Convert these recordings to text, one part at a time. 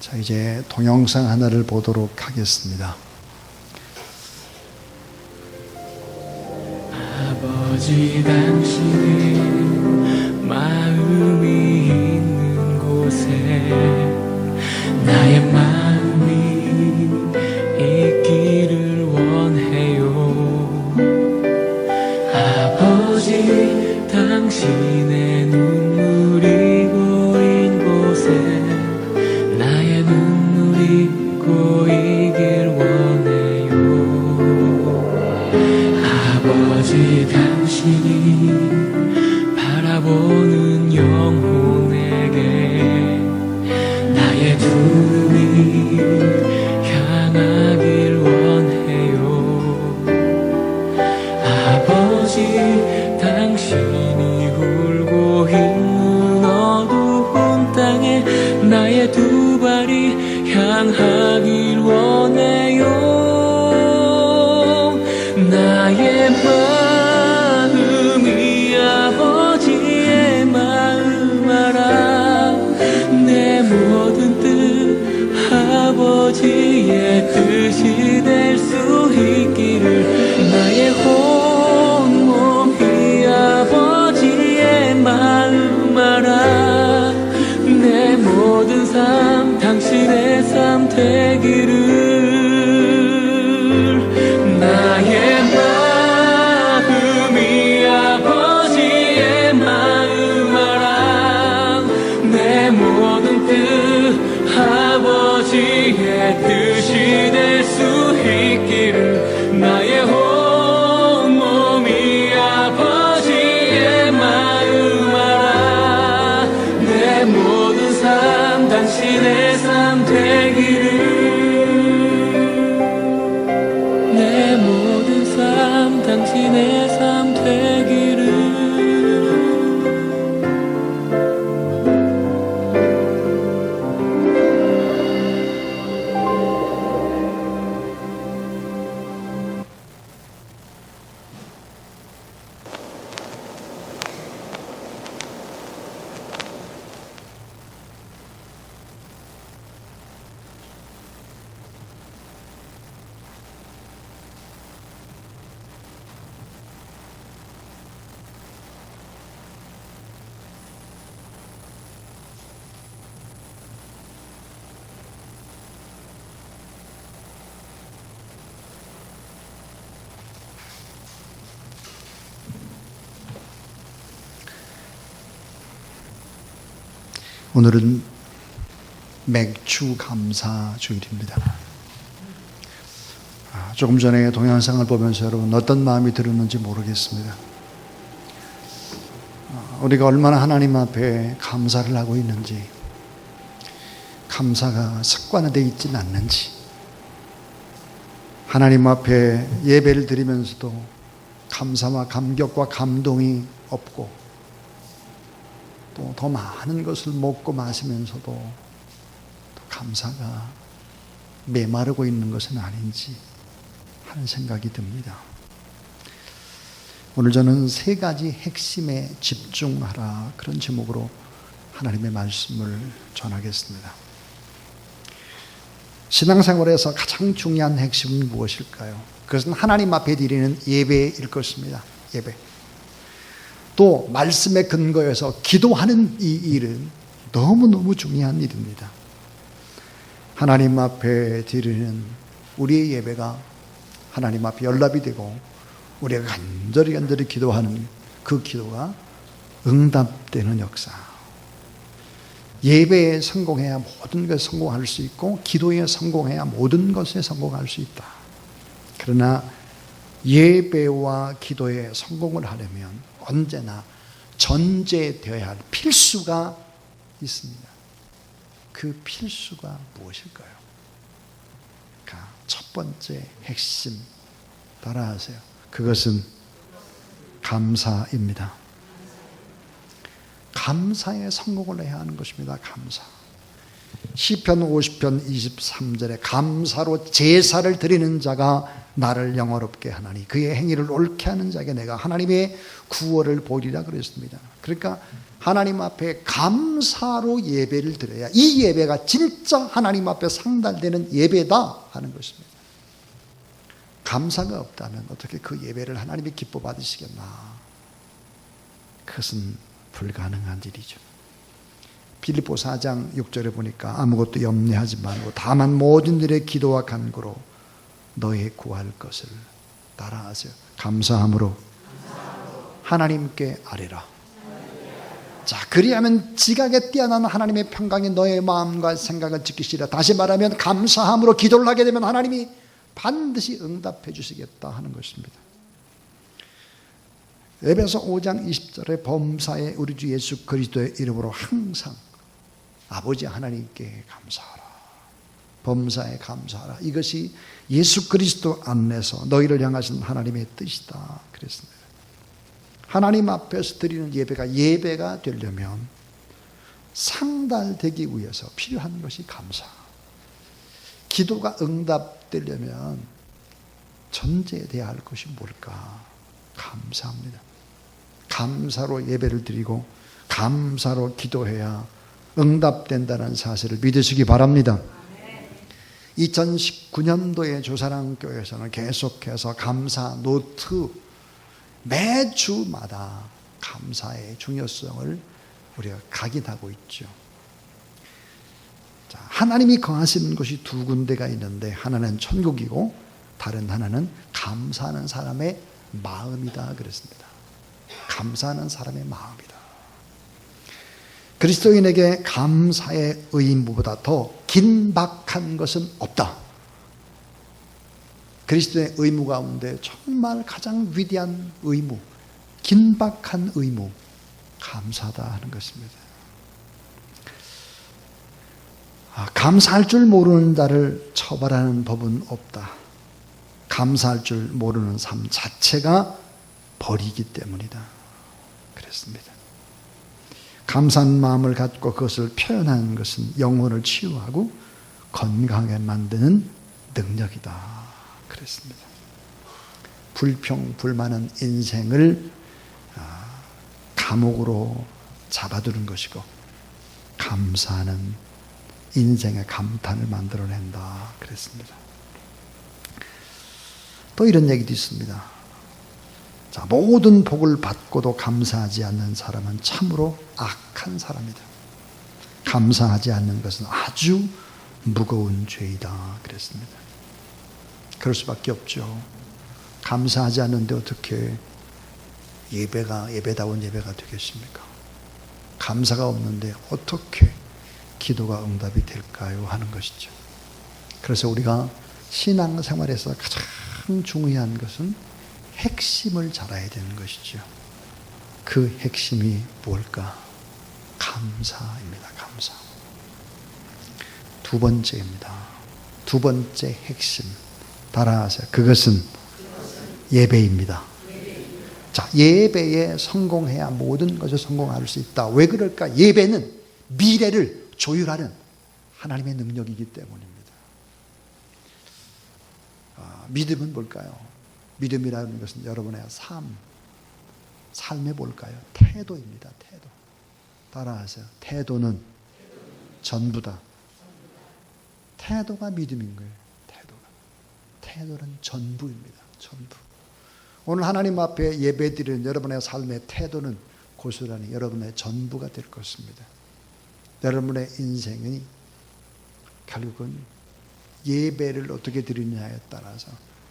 자, 이제 동영상 하나를 보도록 하겠습니다. 아버지 당신의 마음이 있는 곳에 나의 마음이 있기를 원해요. 아버지 당신의 눈물이 고인 곳에 나의 눈물이 고이길 원해요. 아버지 당신이 바라보는 영혼에게 나의 두 눈이 향하길 원해요. 아버지 당신이 울고 있는 어두운 땅에 나의 두 발이 향하길 원해요. 나의 마음이 아버지의 마음 알아. 내 모든 뜻 아버지의 뜻이 될 수 있기를. 나의 온몸이 아버지의 마음 알아. 내 모든 삶 당신의 삶 되기를. 나의 마음이 아버지의 마음 알아. 내 모든 뜻 아버지의 뜻이 될 수 있기를. 나의 온몸이 아버지의 마음 알아. 내 모든 삶 당신의 삶 되기를. 내 모든 삶 당신의 삶 되기를. 오늘은 맥주 감사 주일입니다. 조금 전에 동영상을 보면서 여러분 어떤 마음이 들었는지 모르겠습니다. 우리가 얼마나 하나님 앞에 감사를 하고 있는지, 감사가 습관화되어 있지는 않는지, 하나님 앞에 예배를 드리면서도 감사와 감격과 감동이 없고, 또 더 많은 것을 먹고 마시면서도 또 감사가 메마르고 있는 것은 아닌지 하는 생각이 듭니다. 오늘 저는 세 가지 핵심에 집중하라, 그런 제목으로 하나님의 말씀을 전하겠습니다. 신앙생활에서 가장 중요한 핵심은 무엇일까요? 그것은 하나님 앞에 드리는 예배일 것입니다. 예배. 또 말씀에 근거해서 기도하는 이 일은 너무너무 중요한 일입니다. 하나님 앞에 드리는 우리의 예배가 하나님 앞에 연락이 되고 우리가 간절히 기도하는 그 기도가 응답되는 역사. 예배에 성공해야 모든 것에 성공할 수 있고, 기도에 성공해야 모든 것에 성공할 수 있다. 그러나 예배와 기도에 성공을 하려면 언제나 전제되어야 할 필수가 있습니다. 그 필수가 무엇일까요? 첫 번째 핵심 따라하세요. 그것은 감사입니다. 감사에 성공을 해야 하는 것입니다. 감사. 시편 50편 23절에 감사로 제사를 드리는 자가 나를 영화롭게 하나니 그의 행위를 옳게 하는 자에게 내가 하나님의 구원을 보리라 그랬습니다. 그러니까 하나님 앞에 감사로 예배를 드려야 이 예배가 진짜 하나님 앞에 상달되는 예배다 하는 것입니다. 감사가 없다면 어떻게 그 예배를 하나님이 기뻐 받으시겠나? 그것은 불가능한 일이죠. 빌립보 4장 6절에 보니까 아무것도 염려하지 말고 다만 모든 일의 기도와 간구로 너의 구할 것을 따라하세요. 감사함으로 하나님께 아뢰라. 자, 그리하면 지각에 뛰어난 하나님의 평강이 너의 마음과 생각을 지키시리라. 다시 말하면 감사함으로 기도를 하게 되면 하나님이 반드시 응답해 주시겠다 하는 것입니다. 에베소 5장 20절에 범사에 우리 주 예수 그리스도의 이름으로 항상 아버지 하나님께 감사하라. 범사에 감사하라. 이것이 예수 그리스도 안에서 너희를 향하신 하나님의 뜻이다 그랬습니다. 하나님 앞에서 드리는 예배가 되려면 상달되기 위해서 필요한 것이 감사. 기도가 응답되려면 전제돼야 할 것이 뭘까? 감사합니다. 감사로 예배를 드리고 감사로 기도해야 응답된다는 사실을 믿으시기 바랍니다. 2019년도에 조사랑교회에서는 계속해서 감사 노트 매주마다 감사의 중요성을 우리가 각인하고 있죠. 자, 하나님이 거하시는 곳이 두 군데가 있는데 하나는 천국이고 다른 하나는 감사하는 사람의 마음이다 그랬습니다. 감사하는 사람의 마음이다. 그리스도인에게 감사의 의무보다 더 긴박한 것은 없다. 그리스도의 의무 가운데 정말 가장 위대한 의무, 긴박한 의무, 감사다 하는 것입니다. 감사할 줄 모르는 자를 처벌하는 법은 없다. 감사할 줄 모르는 삶 자체가 벌이기 때문이다. 그랬습니다. 감사한 마음을 갖고 그것을 표현하는 것은 영혼을 치유하고 건강하게 만드는 능력이다. 그랬습니다. 불평, 불만은 인생을 감옥으로 잡아두는 것이고 감사는 인생의 감탄을 만들어낸다. 그랬습니다. 또 이런 얘기도 있습니다. 자, 모든 복을 받고도 감사하지 않는 사람은 참으로 악한 사람이다. 감사하지 않는 것은 아주 무거운 죄이다. 그랬습니다. 그럴 수밖에 없죠. 감사하지 않는데 어떻게 예배다운 예배가 되겠습니까? 감사가 없는데 어떻게 기도가 응답이 될까요? 하는 것이죠. 그래서 우리가 신앙생활에서 가장 중요한 것은 핵심을 잘 알아야 되는 것이죠. 그 핵심이 뭘까? 감사입니다. 감사. 두 번째입니다. 두 번째 핵심. 따라하세요. 그것은 예배입니다. 자, 예배에 성공해야 모든 것을 성공할 수 있다. 왜 그럴까? 예배는 미래를 조율하는 하나님의 능력이기 때문입니다. 믿음은 뭘까요? 믿음이라는 것은 여러분의 삶의 뭘까요? 태도입니다. 태도. 따라하세요. 태도는 전부다. 태도가 믿음인 거예요. 태도는 전부입니다. 전부. 오늘 하나님 앞에 예배드리는 여러분의 삶의 태도는 고스란히 여러분의 전부가 될 것입니다. 여러분의 인생이 결국은 예배를 어떻게 드리느냐에 따라서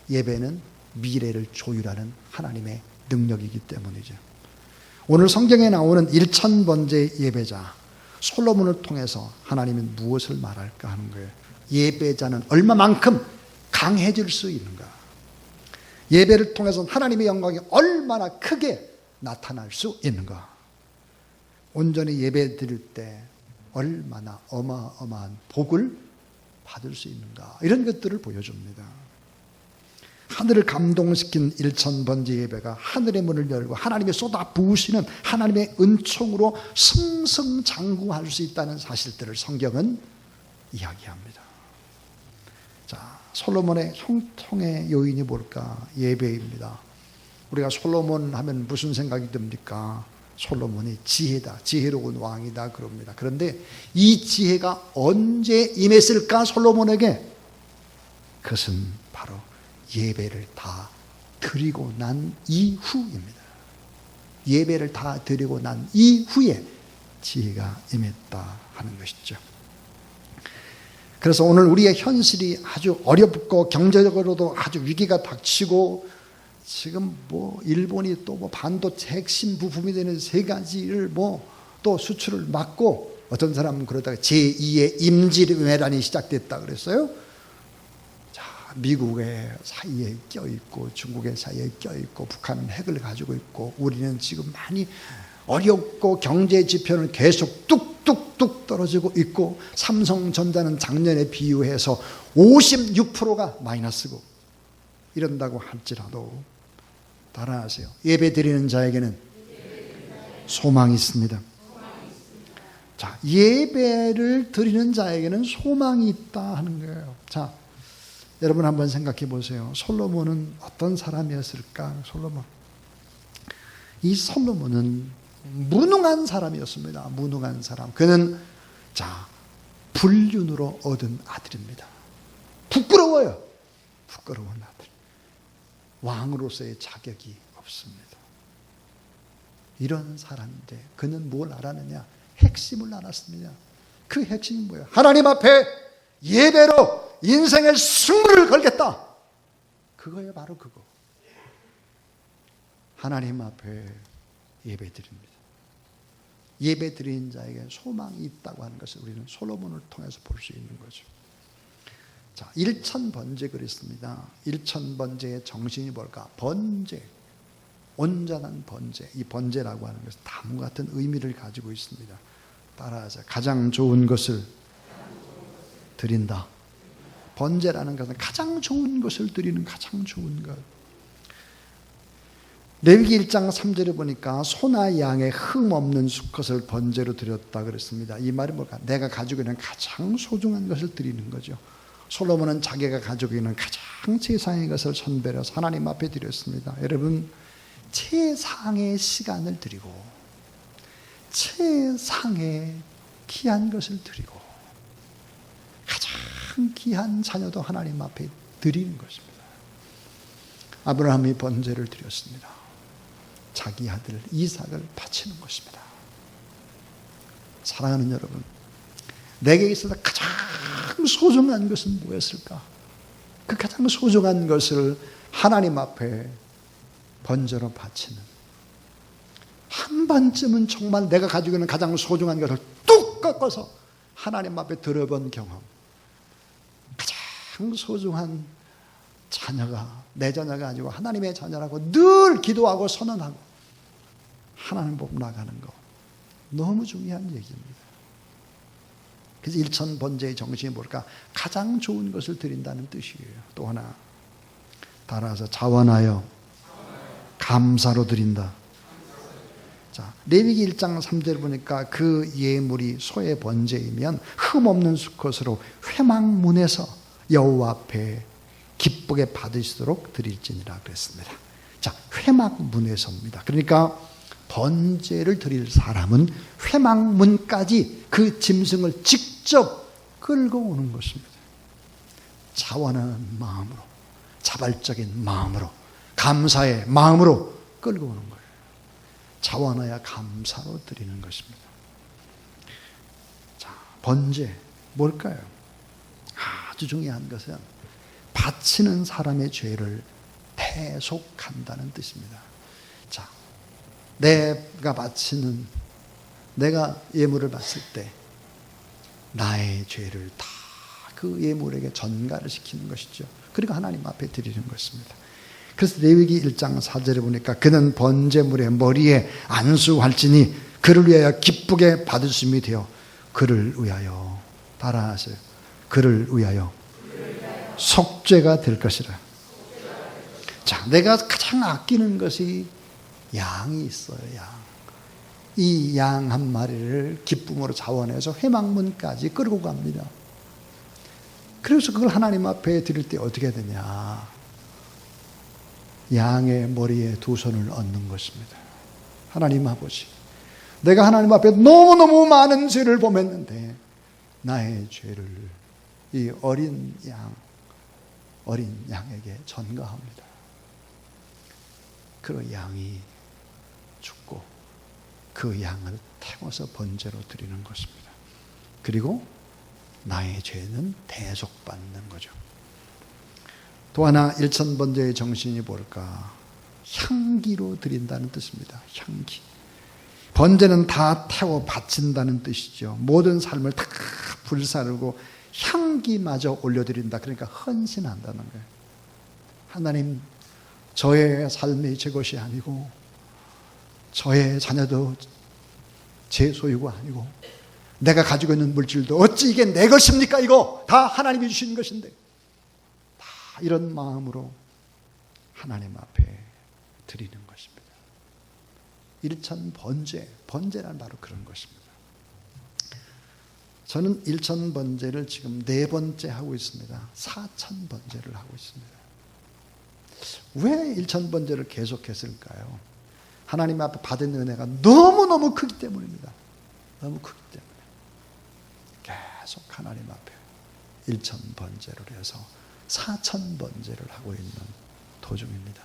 예배는 미래를 조율하는 하나님의 능력이기 때문이죠. 오늘 성경에 나오는 1000번째 예배자 솔로몬을 통해서 하나님은 무엇을 말할까 하는 거예요. 예배자는 얼마만큼 강해질 수 있는가? 예배를 통해서 하나님의 영광이 얼마나 크게 나타날 수 있는가? 온전히 예배 드릴 때 얼마나 어마어마한 복을 받을 수 있는가? 이런 것들을 보여줍니다. 하늘을 감동시킨 1000번째 예배가 하늘의 문을 열고 하나님이 쏟아 부으시는 하나님의 은총으로 승승장구할 수 있다는 사실들을 성경은 이야기합니다. 자, 솔로몬의 형통의 요인이 뭘까? 예배입니다. 우리가 솔로몬 하면 무슨 생각이 듭니까? 솔로몬이 지혜다, 지혜로운 왕이다 그럽니다. 그런데 이 지혜가 언제 임했을까 솔로몬에게? 그것은 바로 예배를 다 드리고 난 이후입니다. 예배를 다 드리고 난 이후에 지혜가 임했다 하는 것이죠. 그래서 오늘 우리의 현실이 아주 어렵고 경제적으로도 아주 위기가 닥치고 지금 일본이 또 반도체 핵심 부품이 되는 3가지를 또 수출을 막고 어떤 사람은 그러다가 제2의 임진왜란이 시작됐다 그랬어요. 자, 미국의 사이에 껴있고 중국의 사이에 껴있고 북한은 핵을 가지고 있고 우리는 지금 많이 어렵고 경제 지표는 계속 뚝뚝뚝 떨어지고 있고 삼성전자는 작년에 비유해서 56%가 마이너스고 이런다고 할지라도 따라하세요. 예배 드리는 자에게는 소망이 있습니다. 자, 예배를 드리는 자에게는 소망이 있다 하는 거예요. 자, 여러분 한번 생각해 보세요. 솔로몬은 어떤 사람이었을까? 이 솔로몬은 무능한 사람이었습니다. 무능한 사람. 그는 불륜으로 얻은 아들입니다. 부끄러워요. 부끄러운 아들. 왕으로서의 자격이 없습니다. 이런 사람인데 그는 뭘 알았느냐? 핵심을 알았습니다. 그 핵심이 뭐예요? 하나님 앞에 예배로 인생의 승부를 걸겠다. 그거예요. 바로 그거. 하나님 앞에 예배 드립니다. 예배 드리는 자에게 소망이 있다고 하는 것을 우리는 솔로몬을 통해서 볼 수 있는 거죠. 자, 일천번제 그랬습니다. 일천번제의 정신이 뭘까? 번제, 온전한 번제. 이 번제라고 하는 것은 나무 같은 의미를 가지고 있습니다. 따라하자. 가장 좋은 것을 드린다. 번제라는 것은 가장 좋은 것을 드리는 가장 좋은 것. 레위기 1장 3절에 보니까 소나 양의 흠 없는 수컷을 번제로 드렸다 그랬습니다. 이 말이 뭘까? 내가 가지고 있는 가장 소중한 것을 드리는 거죠. 솔로몬은 자기가 가지고 있는 가장 최상의 것을 선별해서 하나님 앞에 드렸습니다. 여러분, 최상의 시간을 드리고 최상의 귀한 것을 드리고 가장 귀한 자녀도 하나님 앞에 드리는 것입니다. 아브라함이 번제를 드렸습니다. 자기 아들 이삭을 바치는 것입니다. 사랑하는 여러분, 내게 있어서 가장 소중한 것은 무엇일까? 그 가장 소중한 것을 하나님 앞에 번제로 바치는, 한 번쯤은 정말 내가 가지고 있는 가장 소중한 것을 뚝 꺾어서 하나님 앞에 들어본 경험. 가장 소중한 자녀가 내 자녀가 아니고 하나님의 자녀라고 늘 기도하고 선언하고 하나님 보고 나가는 거 너무 중요한 얘기입니다. 그래서 일천번제의 정신이 뭘까? 가장 좋은 것을 드린다는 뜻이에요. 또 하나 따라서 자원하여 감사로 드린다. 자, 레위기 1장 3절 보니까 그 예물이 소의 번제이면 흠없는 수컷으로 회막문에서 여호와 앞에 기쁘게 받으시도록 드릴지니라 그랬습니다. 자, 회막문에서입니다. 그러니까 번제를 드릴 사람은 회막문까지 그 짐승을 직접 끌고 오는 것입니다. 자원하는 마음으로, 자발적인 마음으로, 감사의 마음으로 끌고 오는 거예요. 자원하여 감사로 드리는 것입니다. 자, 번제 뭘까요? 아주 중요한 것은 바치는 사람의 죄를 대속한다는 뜻입니다. 자, 내가 바치는, 내가 예물을 바칠 때 나의 죄를 다 그 예물에게 전가를 시키는 것이죠. 그리고 하나님 앞에 드리는 것입니다. 그래서 레위기 1장 4절에 보니까 그는 번제물의 머리에 안수할지니 그를 위하여 기쁘게 받으심이 되어 그를 위하여, 따라하세요, 그를 위하여 속죄가 될 것이라. 자, 내가 가장 아끼는 것이 양이 있어요. 양. 이 양 한 마리를 기쁨으로 자원해서 회막문까지 끌고 갑니다. 그래서 그걸 하나님 앞에 드릴 때 어떻게 해야 되냐? 양의 머리에 두 손을 얹는 것입니다. 하나님 아버지, 내가 하나님 앞에 너무너무 많은 죄를 범했는데 나의 죄를 이 어린 양에게 전가합니다. 그 양이 죽고 그 양을 태워서 번제로 드리는 것입니다. 그리고 나의 죄는 대속받는 거죠. 또 하나 일천번제의 정신이 뭘까? 향기로 드린다는 뜻입니다. 향기. 번제는 다 태워 바친다는 뜻이죠. 모든 삶을 다 불사르고 향기마저 올려드린다. 그러니까 헌신한다는 거예요. 하나님, 저의 삶이 제 것이 아니고 저의 자녀도 제 소유가 아니고 내가 가지고 있는 물질도 어찌 이게 내 것입니까? 이거 다 하나님이 주신 것인데, 다 이런 마음으로 하나님 앞에 드리는 것입니다. 일천번제, 번제란 바로 그런 것입니다. 저는 일천번제를 지금 4번째 하고 있습니다. 4천번제를 하고 있습니다. 왜 일천번제를 계속했을까요? 하나님 앞에 받은 은혜가 너무너무 크기 때문입니다. 너무 크기 때문에 계속 하나님 앞에 일천번제를 해서 4천번제를 하고 있는 도중입니다.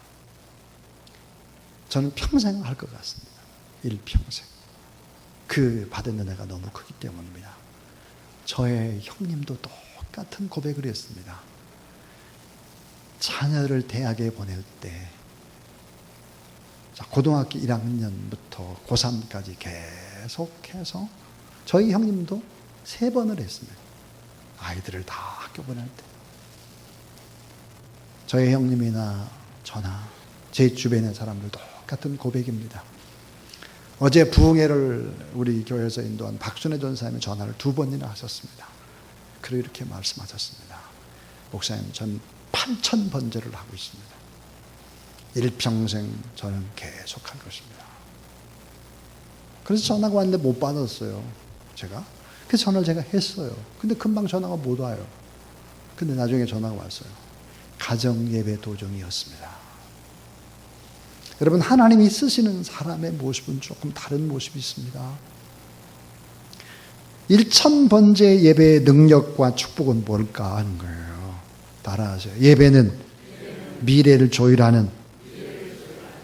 저는 평생 할 것 같습니다. 일평생. 그 받은 은혜가 너무 크기 때문입니다. 저의 형님도 똑같은 고백을 했습니다. 자녀를 대학에 보낼 때 고등학교 1학년부터 고3까지 계속해서 저희 형님도 3번을 했습니다. 아이들을 다 학교 보낼 때. 저희 형님이나 저나 제 주변의 사람들 똑같은 고백입니다. 어제 부흥회를 우리 교회에서 인도한 박순애 전사님의 전화를 2번이나 하셨습니다. 그리고 이렇게 말씀하셨습니다. 목사님, 전 8,000번제를 하고 있습니다. 일평생 저는 계속 할 것입니다. 그래서 전화가 왔는데 못 받았어요. 제가. 그래서 전화를 제가 했어요. 근데 금방 전화가 못 와요. 근데 나중에 전화가 왔어요. 가정예배 도중이었습니다. 여러분, 하나님이 쓰시는 사람의 모습은 조금 다른 모습이 있습니다. 1000번제 예배의 능력과 축복은 뭘까 하는 거예요. 따라하세요. 예배는 미래를 조율하는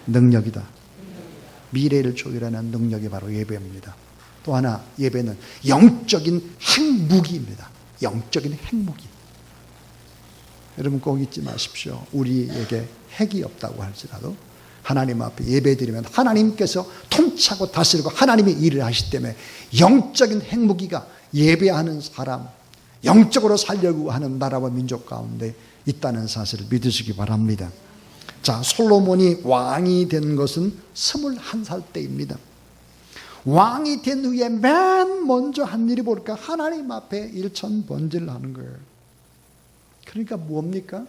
능력이다. 미래를 조율하는 능력이 바로 예배입니다. 또 하나, 예배는 영적인 핵무기입니다. 영적인 핵무기. 여러분 꼭 잊지 마십시오. 우리에게 핵이 없다고 할지라도 하나님 앞에 예배드리면 하나님께서 통치하고 다스리고 하나님의 일을 하시기 때문에 영적인 핵무기가 예배하는 사람, 영적으로 살려고 하는 나라와 민족 가운데 있다는 사실을 믿으시기 바랍니다. 자, 솔로몬이 왕이 된 것은 21살 때입니다. 왕이 된 후에 맨 먼저 한 일이 뭘까? 하나님 앞에 일천번제를 하는 거예요. 그러니까 뭡니까?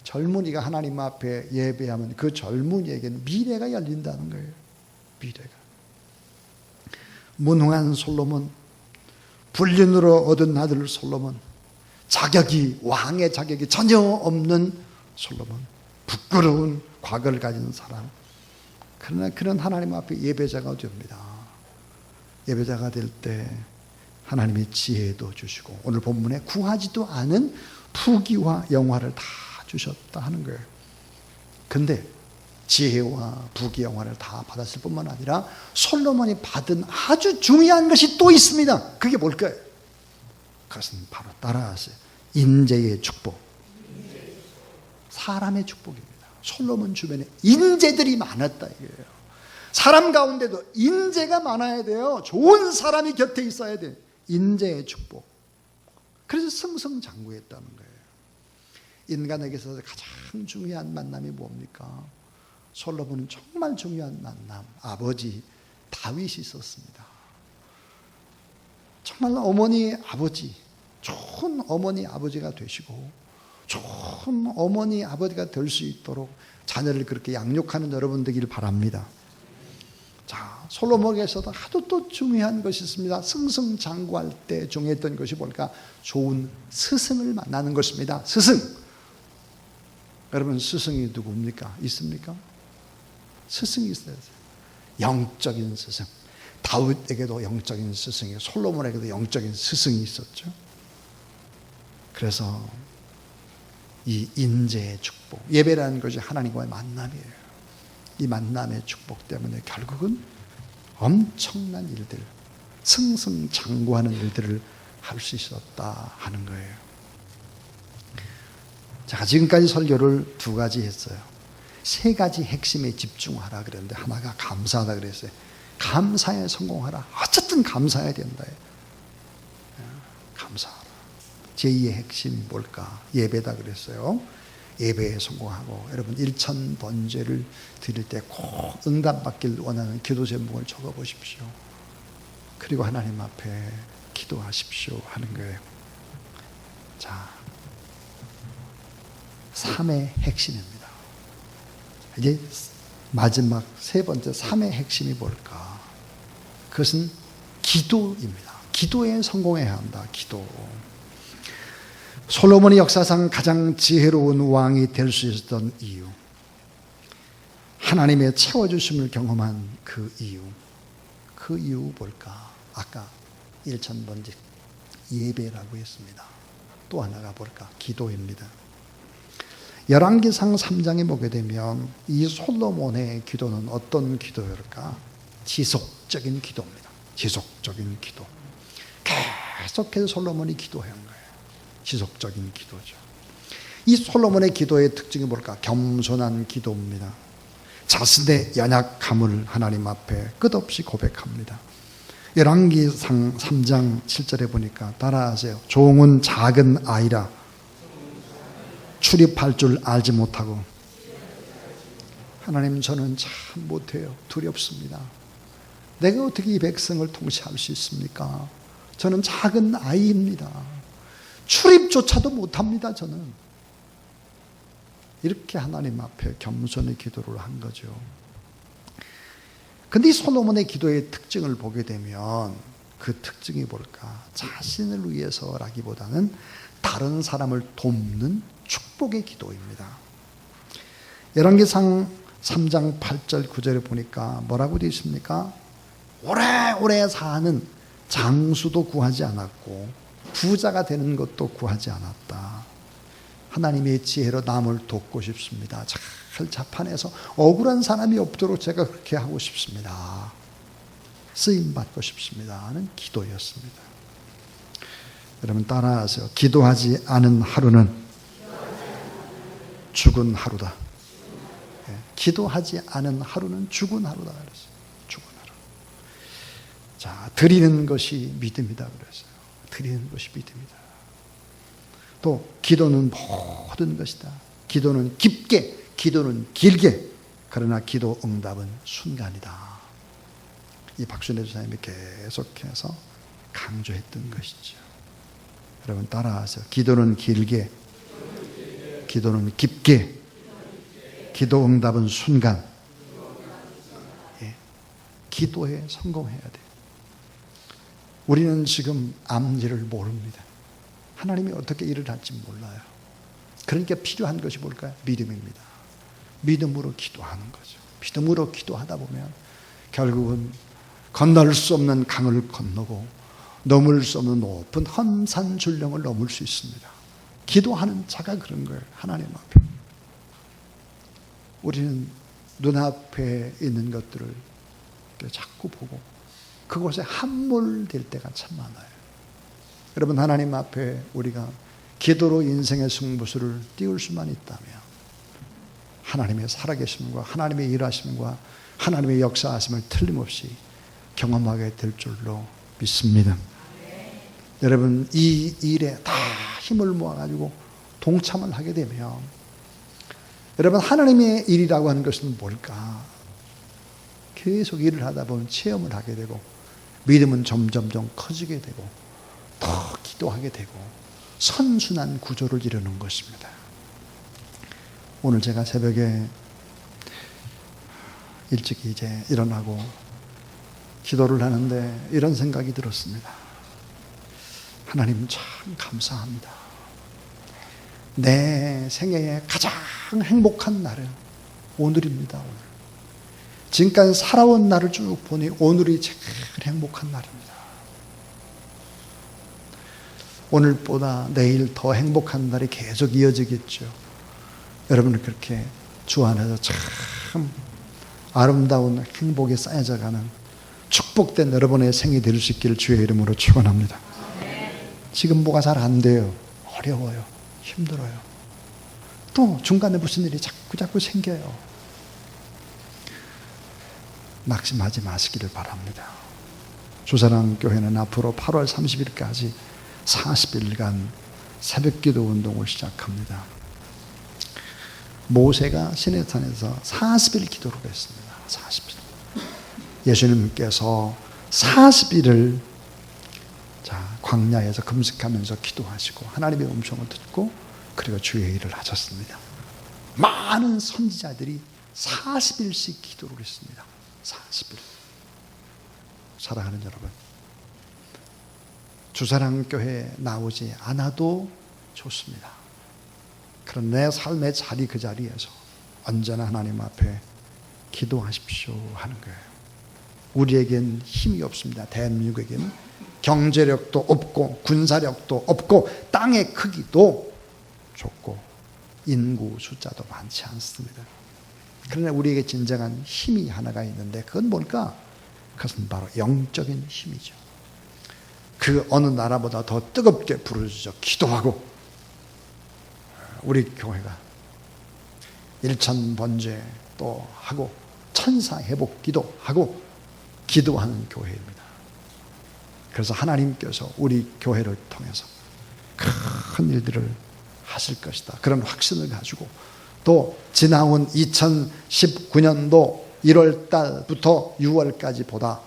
젊은이가 하나님 앞에 예배하면 그 젊은이에게는 미래가 열린다는 거예요. 미래가. 무능한 솔로몬, 불륜으로 얻은 아들 솔로몬, 왕의 자격이 전혀 없는 솔로몬, 부끄러운 과거를 가진 사람. 그러나 그런 하나님 앞에 예배자가 됩니다. 예배자가 될 때 하나님이 지혜도 주시고 오늘 본문에 구하지도 않은 부귀와 영화를 다 주셨다 하는 거예요. 근데 지혜와 부귀 영화를 다 받았을 뿐만 아니라 솔로몬이 받은 아주 중요한 것이 또 있습니다. 그게 뭘까요? 그것은 바로 따라하세요. 인재의 축복. 사람의 축복입니다. 솔로몬 주변에 인재들이 많았다 이거예요. 사람 가운데도 인재가 많아야 돼요. 좋은 사람이 곁에 있어야 돼요. 인재의 축복. 그래서 승승장구했다는 거예요. 인간에게서 가장 중요한 만남이 뭡니까? 솔로몬은 정말 중요한 만남. 아버지 다윗이 있었습니다. 정말 어머니 아버지, 좋은 어머니 아버지가 되시고 좋은 어머니 아버지가 될 수 있도록 자녀를 그렇게 양육하는 여러분 되기를 바랍니다. 자, 솔로몬에게서도 아주 또 중요한 것이 있습니다. 승승장구할 때 중요했던 것이 뭘까? 좋은 스승을 만나는 것입니다. 스승. 여러분, 스승이 누굽니까? 있습니까? 스승이 있어야 돼요. 영적인 스승. 다윗에게도 영적인 스승이, 솔로몬에게도 영적인 스승이 있었죠. 그래서 이 인재의 축복, 예배라는 것이 하나님과의 만남이에요. 이 만남의 축복 때문에 결국은 엄청난 일들, 승승장구하는 일들을 할 수 있었다 하는 거예요. 자, 지금까지 설교를 두 가지 했어요. 세 가지 핵심에 집중하라 그랬는데 하나가 감사하다 그랬어요. 감사에 성공하라. 어쨌든 감사해야 된다. 감사하라. 제2의 핵심이 뭘까? 예배다 그랬어요. 예배에 성공하고, 여러분 1천 번제를 드릴 때 꼭 응답받길 원하는 기도 제목을 적어 보십시오. 그리고 하나님 앞에 기도하십시오 하는 거예요. 자, 3의 핵심입니다. 이제 마지막 세 번째 3의 핵심이 뭘까? 그것은 기도입니다. 기도에 성공해야 한다. 기도. 솔로몬이 역사상 가장 지혜로운 왕이 될 수 있었던 이유, 하나님의 채워주심을 경험한 그 이유, 그 이유 뭘까? 아까 1,000번째 예배라고 했습니다. 또 하나가 뭘까? 기도입니다. 열왕기상 3장에 보게 되면 이 솔로몬의 기도는 어떤 기도일까? 지속적인 기도입니다. 지속적인 기도. 계속해서 솔로몬이 기도한 거예요. 지속적인 기도죠. 이 솔로몬의 기도의 특징이 뭘까? 겸손한 기도입니다. 자신의 연약함을 하나님 앞에 끝없이 고백합니다. 열왕기상 3장 7절에 보니까 따라하세요. 종은 작은 아이라 출입할 줄 알지 못하고, 하나님 저는 참 못해요. 두렵습니다. 내가 어떻게 이 백성을 통치할 수 있습니까? 저는 작은 아이입니다. 출입조차도 못합니다. 저는. 이렇게 하나님 앞에 겸손히 기도를 한 거죠. 근데 이 솔로몬의 기도의 특징을 보게 되면 그 특징이 뭘까? 자신을 위해서라기보다는 다른 사람을 돕는 축복의 기도입니다. 열왕기상 3장 8절 9절에 보니까 뭐라고 되어 있습니까? 오래오래 사는 장수도 구하지 않았고 부자가 되는 것도 구하지 않았다. 하나님의 지혜로 남을 돕고 싶습니다. 잘 자판해서 억울한 사람이 없도록 제가 그렇게 하고 싶습니다. 쓰임받고 싶습니다 하는 기도였습니다. 여러분 따라하세요. 기도하지 않은 하루는 죽은 하루다. 기도하지 않은 하루는 죽은 하루다 그랬어요. 죽은 하루. 자, 드리는 것이 믿음이다 그랬어요. 드리는 것이 믿음이다. 또 기도는 모든 것이다. 기도는 깊게, 기도는 길게, 그러나 기도 응답은 순간이다. 이 박순애 주사님이 계속해서 강조했던 것이죠. 여러분 따라하세요. 기도는 길게, 기도는 깊게, 기도 응답은 순간. 예. 기도에 성공해야 돼요. 우리는 지금 앞일을 모릅니다. 하나님이 어떻게 일을 할지 몰라요. 그러니까 필요한 것이 뭘까요? 믿음입니다. 믿음으로 기도하는 거죠. 믿음으로 기도하다 보면 결국은 건널 수 없는 강을 건너고 넘을 수 없는 높은 험산줄령을 넘을 수 있습니다. 기도하는 자가 그런 거예요. 하나님 앞에. 우리는 눈앞에 있는 것들을 자꾸 보고 그곳에 함몰될 때가 참 많아요. 여러분 하나님 앞에 우리가 기도로 인생의 승부수를 띄울 수만 있다면 하나님의 살아계심과 하나님의 일하심과 하나님의 역사하심을 틀림없이 경험하게 될 줄로 믿습니다. 여러분 이 일에 다 힘을 모아가지고 동참을 하게 되면 여러분 하나님의 일이라고 하는 것은 뭘까? 계속 일을 하다 보면 체험을 하게 되고 믿음은 점점점 커지게 되고 더 기도하게 되고 선순환 구조를 이루는 것입니다. 오늘 제가 새벽에 일찍 이제 일어나고 기도를 하는데 이런 생각이 들었습니다. 하나님 참 감사합니다. 내 생애의 가장 행복한 날은 오늘입니다. 오늘. 지금까지 살아온 날을 쭉 보니 오늘이 제일 행복한 날입니다. 오늘보다 내일 더 행복한 날이 계속 이어지겠죠. 여러분은 그렇게 주 안에서 참 아름다운 행복이 쌓여져가는 축복된 여러분의 생이 될 수 있기를 주의 이름으로 축원합니다. 지금 뭐가 잘 안 돼요. 어려워요. 힘들어요. 또 중간에 무슨 일이 자꾸 생겨요. 낙심하지 마시기를 바랍니다. 주사랑교회는 앞으로 8월 30일까지 40일간 새벽기도 운동을 시작합니다. 모세가 시내산에서 40일 기도를 했습니다. 40일. 예수님께서 40일을 광야에서 금식하면서 기도하시고 하나님의 음성을 듣고 그리고 주의 일을 하셨습니다. 많은 선지자들이 40일씩 기도를 했습니다. 40일. 사랑하는 여러분, 주사랑교회에 나오지 않아도 좋습니다. 그런 내 삶의 자리 그 자리에서 언제나 하나님 앞에 기도하십시오 하는 거예요. 우리에겐 힘이 없습니다. 대한민국에게는 경제력도 없고 군사력도 없고 땅의 크기도 좁고 인구 숫자도 많지 않습니다. 그러나 우리에게 진정한 힘이 하나가 있는데 그건 뭘까? 그것은 바로 영적인 힘이죠. 그 어느 나라보다 더 뜨겁게 부르짖어 기도하고 우리 교회가 일천 번제 또 하고 천사 회복 기도하고 기도하는 교회입니다. 그래서 하나님께서 우리 교회를 통해서 큰 일들을 하실 것이다. 그런 확신을 가지고 또 지나온 2019년도 1월 달부터 6월까지 보다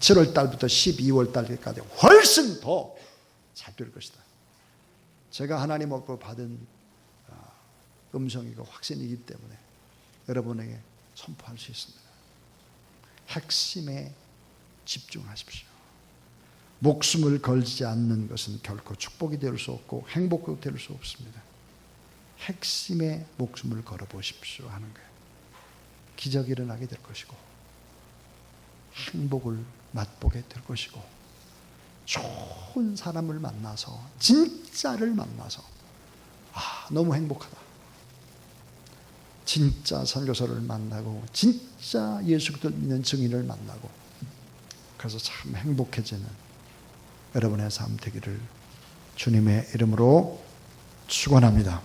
7월 달부터 12월 달까지 훨씬 더 잘 될 것이다. 제가 하나님으로부터 받은 음성이고 확신이기 때문에 여러분에게 선포할 수 있습니다. 핵심에 집중하십시오. 목숨을 걸지 않는 것은 결코 축복이 될 수 없고 행복도 될 수 없습니다. 핵심에 목숨을 걸어보십시오 하는 거예요. 기적이 일어나게 될 것이고 행복을 맛보게 될 것이고 좋은 사람을 만나서 진짜를 만나서 너무 행복하다. 진짜 선교사를 만나고 진짜 예수 그리스도를 믿는 증인을 만나고 그래서 참 행복해지는 여러분의 삶 되기를 주님의 이름으로 축원합니다.